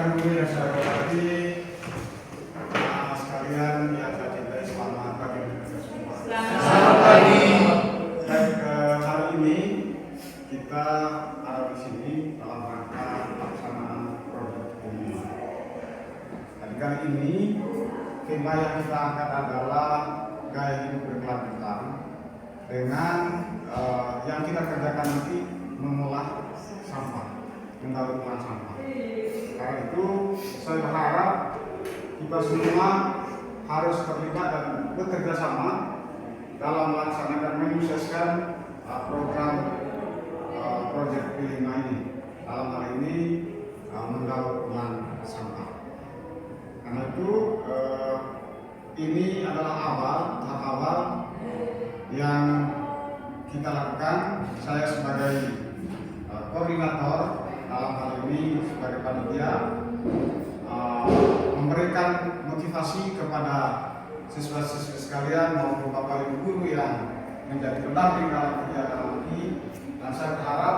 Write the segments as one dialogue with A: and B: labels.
A: Rekan Bumi dan saya hormati sekalian yang saya cintai, selamat pagi kita semua.
B: Selamat pagi.
A: Baik, hari ini kita ada di sini dalam rangka pelaksanaan proyek ini. Dan kali ini tema yang kita angkat adalah gaya hidup berkelanjutan dengan yang kita kerjakan nanti mengolah sampah, mendaur ulang sampah. Karena itu saya berharap kita semua harus terlibat dan bekerja sama dalam melaksanakan menyukseskan program proyek P5 ini. Dalam hal ini mendaur ulang sampah. Karena itu ini adalah tahap awal yang kita lakukan. Saya sebagai koordinator dalam hal ini sebagai panitia memberikan motivasi kepada siswa-siswi sekalian maupun bapak ibu guru yang menjadi pendamping dalam kegiatan ini, dan saya berharap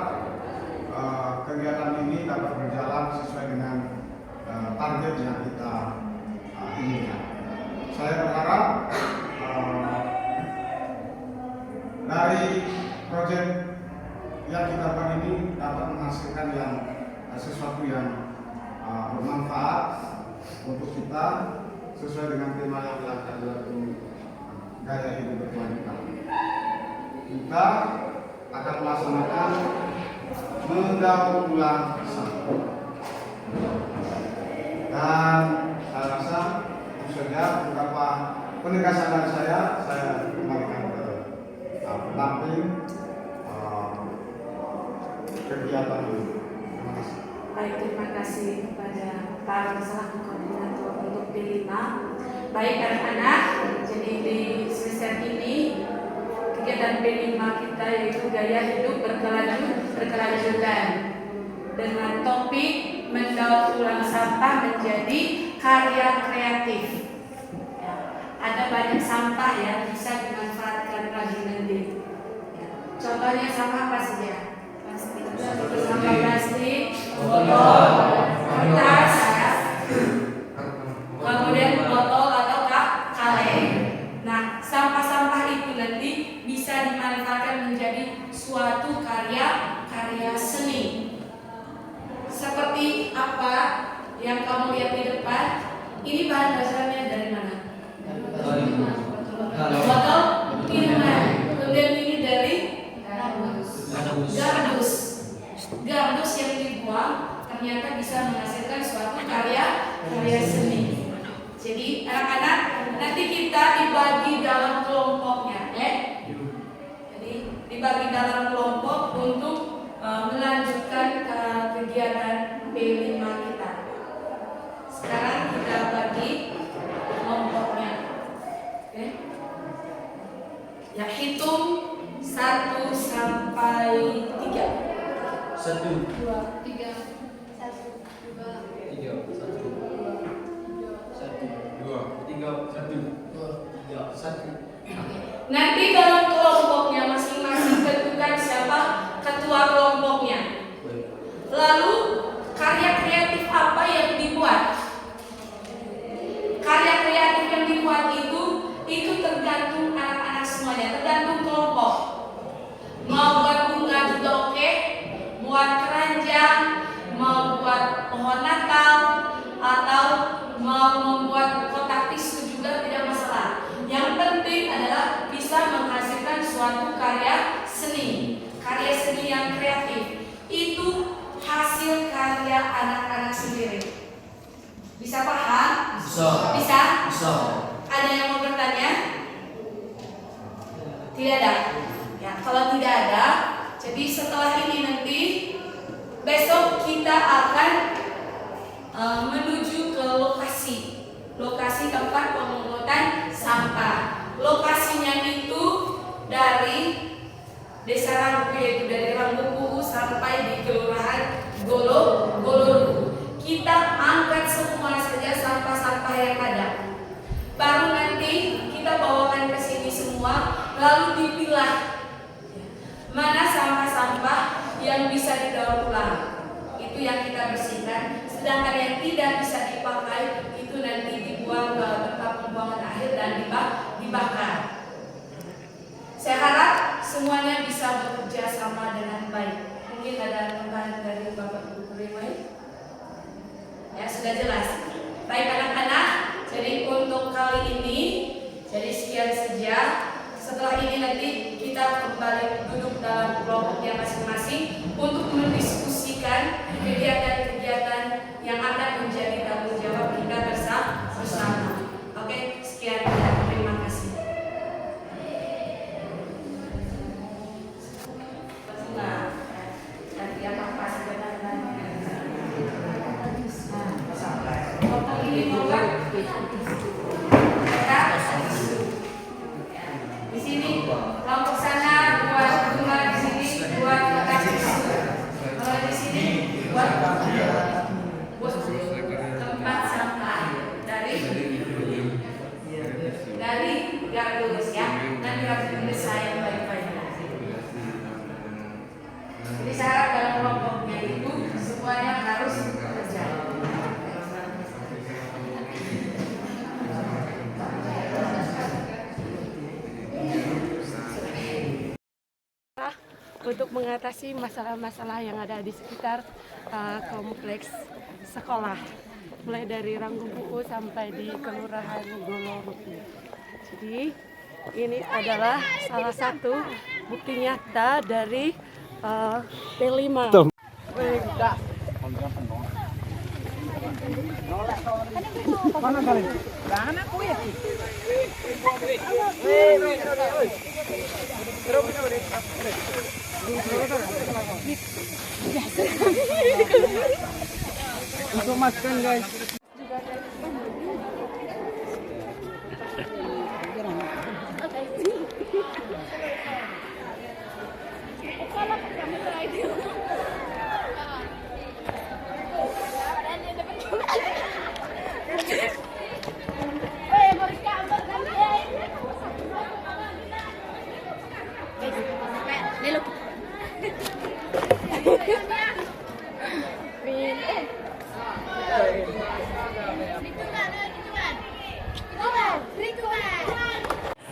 A: kegiatan ini dapat berjalan sesuai dengan target yang kita inginkan. Saya berharap dari proyek yang kita buat ini dapat menghasilkan sesuatu yang bermanfaat untuk kita sesuai dengan tema yang dilakukan, yaitu gaya hidup berkelanjutan. Kita akan melaksanakan mendaur ulang sampah. Dan saya rasa itu saja beberapa penegasan dari saya kembalikan ke pendamping kegiatan ini. Terima kasih.
B: Baik, terima kasih kepada Pak selaku koordinator untuk P5. Baik anak-anak, jadi di semester ini kegiatan P5 kita yaitu gaya hidup berkelanjutan dengan topik mendaur ulang sampah menjadi karya kreatif. Ya, ada banyak sampah yang bisa dimanfaatkan lagi nanti. Ya, contohnya sampah apa saja? Sampah plastik, botol, kertas, kemudian botol atau kaleng. Nah, sampah-sampah itu nanti bisa dimanfaatkan menjadi suatu karya seni. Seperti apa yang kamu lihat di depan? Ini bahan dasarnya dari mana? Botol minuman. Kemudian ini dari gardus yang dibuang ternyata bisa menghasilkan suatu karya seni. Jadi anak-anak, nanti kita dibagi dalam kelompoknya, Jadi dibagi dalam kelompok untuk melanjutkan kegiatan P5 kita. Sekarang kita bagi kelompoknya, Ya, hitung 1 sampai 3.
C: 1,
D: 2, 3, 1, 2,
C: 3, 1, 2, 1.
B: Nanti dalam kelompoknya masing-masing tentukan siapa ketua kelompoknya. Lalu karya kreatif apa yang dibuat? Karya kreatif yang dibuat itu tergantung anak-anak semuanya, tergantung kelompok. Mau buat bunga juga oke, buat keranjang, mau buat pohon Natal, atau mau membuat kotak tisu juga tidak masalah. Yang penting adalah bisa menghasilkan suatu karya seni yang kreatif. Itu hasil karya anak-anak sendiri. Bisa paham? Bisa? Ada yang mau bertanya? Tidak ada? Ya, kalau tidak ada, jadi setelah ini nanti besok kita akan menuju ke lokasi tempat pemungutan sampah. Lokasinya itu dari Desa Ranggu, yaitu dari Ranggupuhu sampai di Kelurahan Goloruhu. Kita angkat semua saja sampah-sampah yang ada. Baru nanti kita bawakan ke sini semua, lalu dipilah mana sampah-sampah yang bisa didaur ulang. Itu yang kita bersihkan. Sedangkan yang tidak bisa dipakai itu nanti dibuang ke tempat pembuangan akhir dan dibakar. Saya harap semuanya bisa bekerja sama dengan baik. Mungkin ada tambahan dari Bapak Ibu guru yang lain? Ya, sudah jelas. Baik anak-anak, jadi untuk kali ini, jadi sekian saja. Setelah ini nanti kita kembali duduk dalam kelompoknya masing-masing untuk mendiskusikan kegiatan-kegiatan yang akan menjadi tanggung jawab kita bersama. Oke, sekian dan terima kasih. Di sini kelompok sana buat bunga, di sini buat kasih susu. Kalau di sini buat tempat sampah dari gardus ya. Nanti harus didesain baik-baik. Jadi saya harap dalam kelompoknya itu semuanya harus bekerja.
E: Untuk mengatasi masalah-masalah yang ada di sekitar kompleks sekolah, mulai dari Ranggung UU sampai di Kelurahan Goloruku. Jadi ini adalah salah satu bukti nyata dari P5.
C: Untuk makan guys.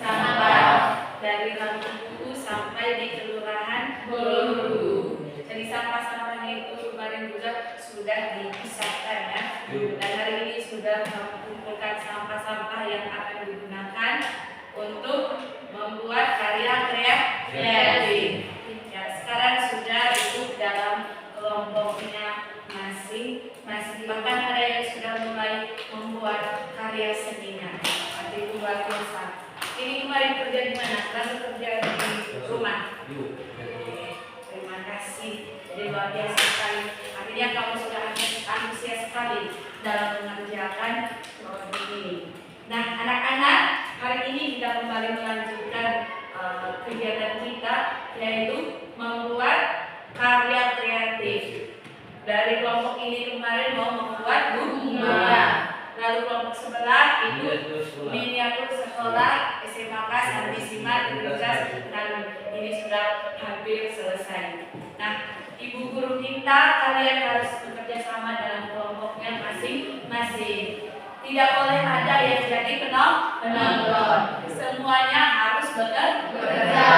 B: Sampah dari Ranggung UU sampai di Kelurahan Goloruku. Jadi sampah-sampahnya itu kemarin juga sudah dipisahkan ya. Dan hari ini sudah mengumpulkan sampah-sampah yang akan digunakan untuk membuat karya kreatif. Ya, sekarang sudah duduk dalam kelompoknya masing-masing. Bahkan ada yang sudah mulai membuat karya seninya. Itu luar biasa. Ini kemarin kerja di mana? Lalu kerja di rumah. Terima kasih. Jadi luar biasa sekali. Artinya kamu sudah antusias sekali dalam mengerjakan proyek ini. Nah, anak-anak, hari ini kita kembali melanjutkan kegiatan kita, yaitu membuat karya kreatif. Dari kelompok ini kemarin mau membuat bunga. Lalu kelompok sebelah itu miniatur sekolah SMA Santi Simat dan ini sudah hampir selesai. Nah, ibu guru kita, kalian harus bekerja sama dalam kelompoknya masing-masing. Tidak boleh ada yang jadi penonton. Semuanya harus bekerja.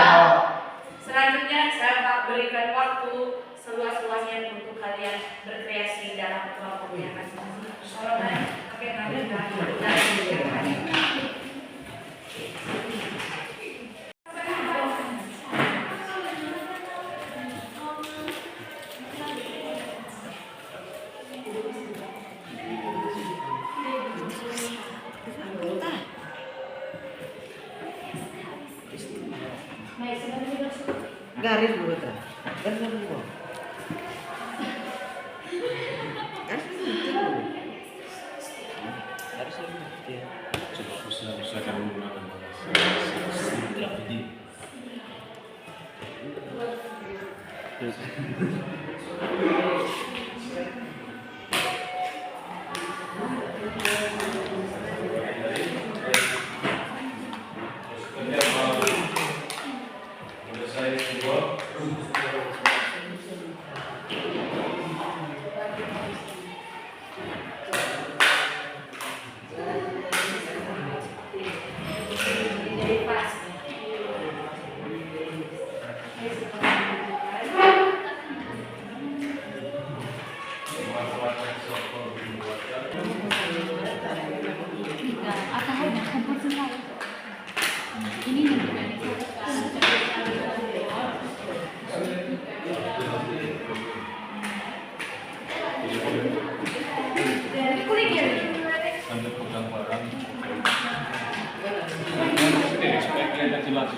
B: Selanjutnya saya berikan waktu seluas-luasnya untuk kalian berkreasi dalam kelompoknya masing-masing. Oke,
C: Garis dulu kan? Garis dulu.
F: Saya akan menggunakan grafiti. Sambil pegang barang. Oke, supaya kelihatan jelas.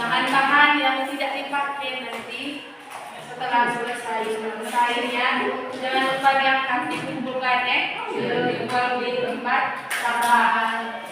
B: Bahan-bahan yang tidak dipakai nanti setelah selesai ya, jangan lupa diangkat, dikumpulkan ya, baru di tempat tambahan.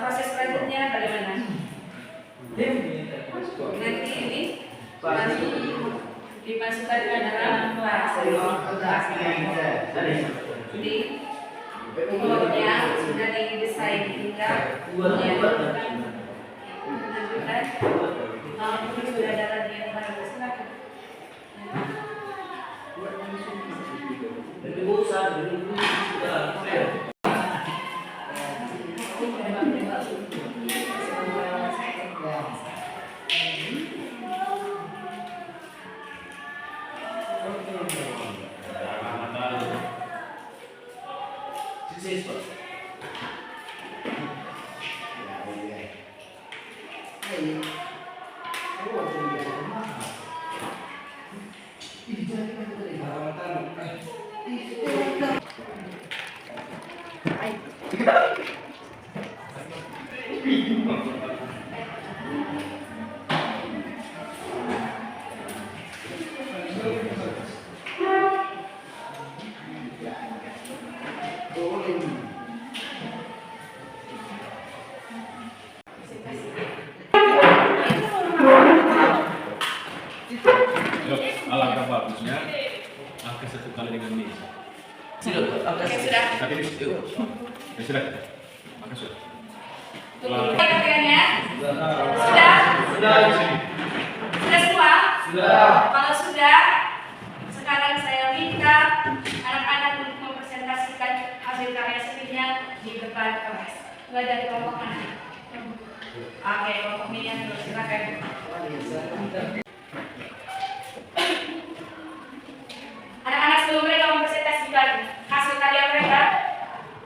B: Proses selanjutnya bagaimana? Nanti ini dimasukkan ke dalam kelas. Jadi pokoknya sudah didesain, tinggal menentukan. Kalau sudah ada lagi yang baru, silakan.
F: Alangkah bagusnya angka 1 kali dengan ini.
B: Oke, sudah.
F: Tapi ini ya sudah. Maka sudah.
B: Tunggu latihannya. Sudah?
F: Sudah di sini.
B: Sudah semua?
F: Sudah.
B: Kalau sudah, sekarang saya minta anak-anak untuk mempresentasikan hasil karya seninya di depan kelas. Mulai dari kelompok mana? Oke, kelompok ini yang dulu, silakan. Anak-anak sebelum mereka mempresentasikan hasil karya mereka,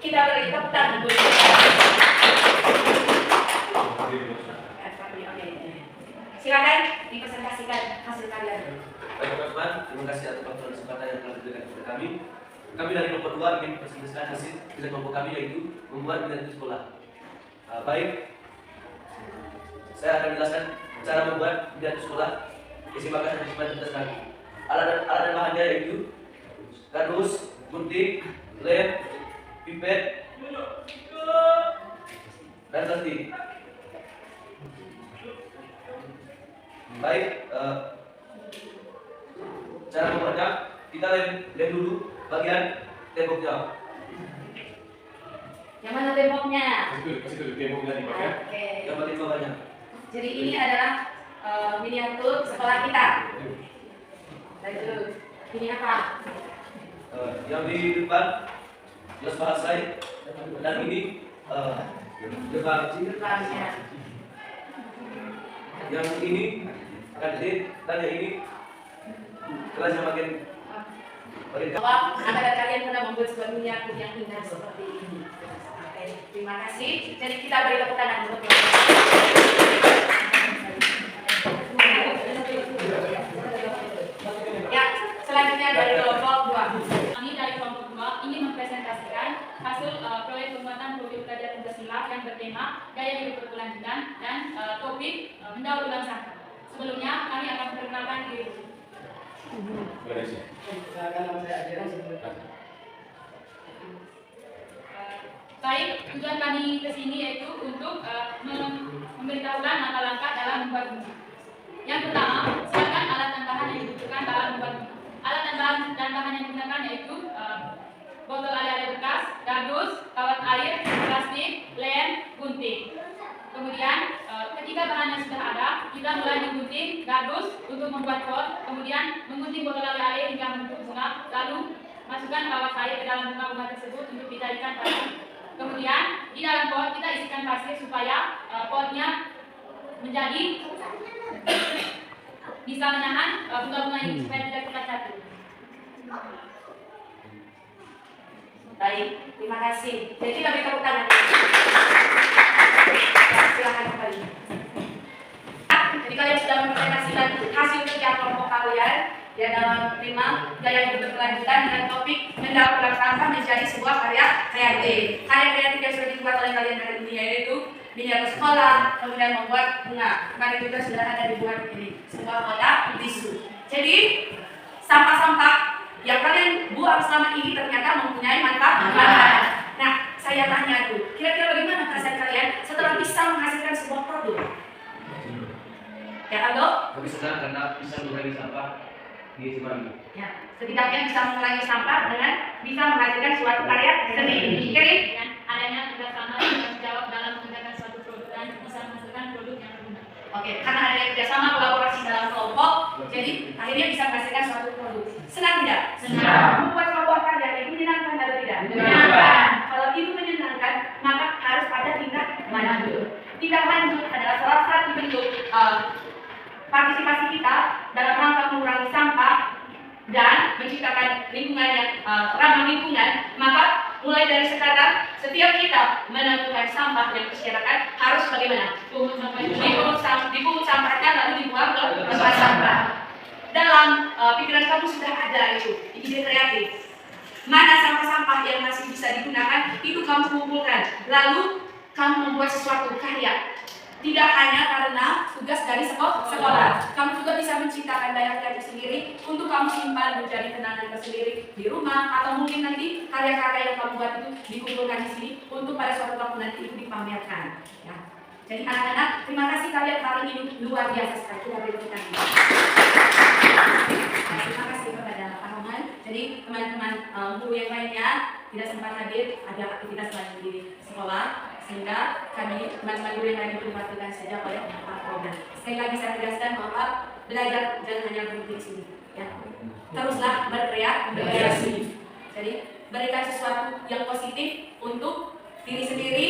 B: kita beri tepuk tangan dulu. Silakan dipresentasikan hasil karya.
G: Baik teman-teman, terima kasih atas waktu dan kesempatan yang telah diberikan kepada kami. Kami dari kelompok 2 ingin mempresentasikan hasil kerja kelompok kami, yaitu membuat pidato sekolah. Baik, saya akan menjelaskan cara membuat pidato sekolah. Disimakkan dan disimak kami. Alat dan bahannya yaitu kardus, gunting, lem, pipet, dan plastik. Baik, cara membuatnya, kita lem dulu bagian temboknya.
B: Yang mana temboknya?
F: Kasih dulu temboknya dipakai.
B: Oke.
G: Yang paling bawahnya.
B: Jadi ini adalah miniatur sekolah kita. Lanjut. Ini apa?
G: Yang di depan jelas bahasa dan ini depan.
B: Depannya.
G: Yang ini kantin dan yang ini kelas yang makin
B: bahwa Anda dan kalian pernah membuat sebuah dunia yang indah seperti ini. Oke, terima kasih. Jadi kita beri tepuk tangan untuk ya, selanjutnya dari kelompok 2.
D: Kami dari kelompok 2 ingin mempresentasikan hasil proyek pembuatan produk belajar Pancasila yang bertema gaya hidup berkelanjutan dan topik mendaur ulang sampah. Sebelumnya kami akan memperkenalkan diri. Baik, tujuan kami ke sini yaitu untuk memberitahukan langkah-langkah dalam membuat bunga. Yang pertama, siapkan alat dan bahan yang dibutuhkan dalam membuat bunga. Alat dan bahan yang digunakan yaitu botol air bekas, kardus, kawat air, plastik, lem, gunting. Kemudian ketika bahannya sudah ada, kita mulai menggunting kardus untuk membuat pot, kemudian menggunting botol air hingga membentuk bunga, lalu masukkan kawat air ke dalam bunga-bunga tersebut untuk dijadikan pasir. Kemudian di dalam pot kita isikan pasir supaya potnya menjadi bisa menahan bunga-bunga ini supaya tidak cepat jatuh.
B: Baik, terima kasih. Jadi kita beri tepuk tangan. Ya, silakan kembali. Jadi kalian sudah mempresentasikan hasil kerja kelompok kalian ya dalam tema gaya hidup berkelanjutan dengan topik mendaur ulang sampah menjadi sebuah karya kreatif. Karya kreatif yang sudah dibuat oleh kalian hari ini yaitu menjaga sekolah, kemudian membuat bunga. Kemarin juga sudah ada dibuat ini sebuah kotak tisu. Jadi sampah-sampah yang kalian buang selama ini ternyata mempunyai manfaat. Nah, saya tanya tuh, kira-kira bagaimana perasaan kalian setelah bisa menghasilkan sebuah produk? Ya, Aldo?
G: Kami senang karena bisa mengurangi sampah di Cimahi.
B: Ya, setidaknya bisa mengurangi sampah dengan bisa menghasilkan suatu karya seni. Kirim?
D: Dengan adanya kerjasama yang bertanggung jawab dalam mengerjakan suatu produk dan bisa menghasilkan produk yang berguna.
B: Oke, karena ada kerjasama kolaborasi dalam kelompok, jadi akhirnya bisa menghasilkan suatu produk. Senang tidak?
D: Senang.
B: Membuat sebuah karya itu menyenangkan atau tidak?
D: Menyenangkan.
B: Kalau itu menyenangkan, maka harus ada tindak lanjut. Tindak lanjut adalah salah satu bentuk partisipasi kita dalam rangka mengurangi sampah dan menciptakan lingkungan yang ramah lingkungan. Maka mulai dari sekarang, setiap kita menemukan sampah yang berserakan harus bagaimana? Dipungut sampahnya lalu dibuang ke tempat sampah. Dalam pikiran kamu sudah ada itu ide kreatif. Mana sampah-sampah yang masih bisa digunakan itu kamu kumpulkan. Lalu kamu membuat sesuatu karya. Tidak hanya karena tugas dari sekolah, kamu juga bisa menciptakan daya kreatif sendiri untuk kamu simpan menjadi kenangan tersendiri di rumah, atau mungkin nanti karya-karya yang kamu buat itu dikumpulkan di sini untuk pada suatu waktu nanti itu dipamerkan. Ya. Jadi anak-anak, terima kasih kalian hari ini luar biasa sekali. Kita berikan. Terima kasih kepada Pak Roman. Jadi teman-teman guru yang lainnya tidak sempat hadir, ada aktivitas lain di sekolah, sehingga kami teman-teman guru yang lain diperhatikan saja oleh Pak Roman. Sekali lagi saya tegaskan bahwa belajar jangan hanya berhenti di sini. Ya. Teruslah berkreasi. Jadi berikan sesuatu yang positif untuk diri sendiri,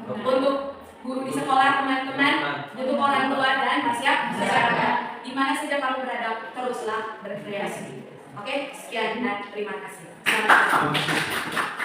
B: untuk guru di sekolah, teman-teman, untuk orang tua dan masyarakat. Di mana saja kamu berada, teruslah berkreasi. Oke, sekian dan terima kasih. Selamat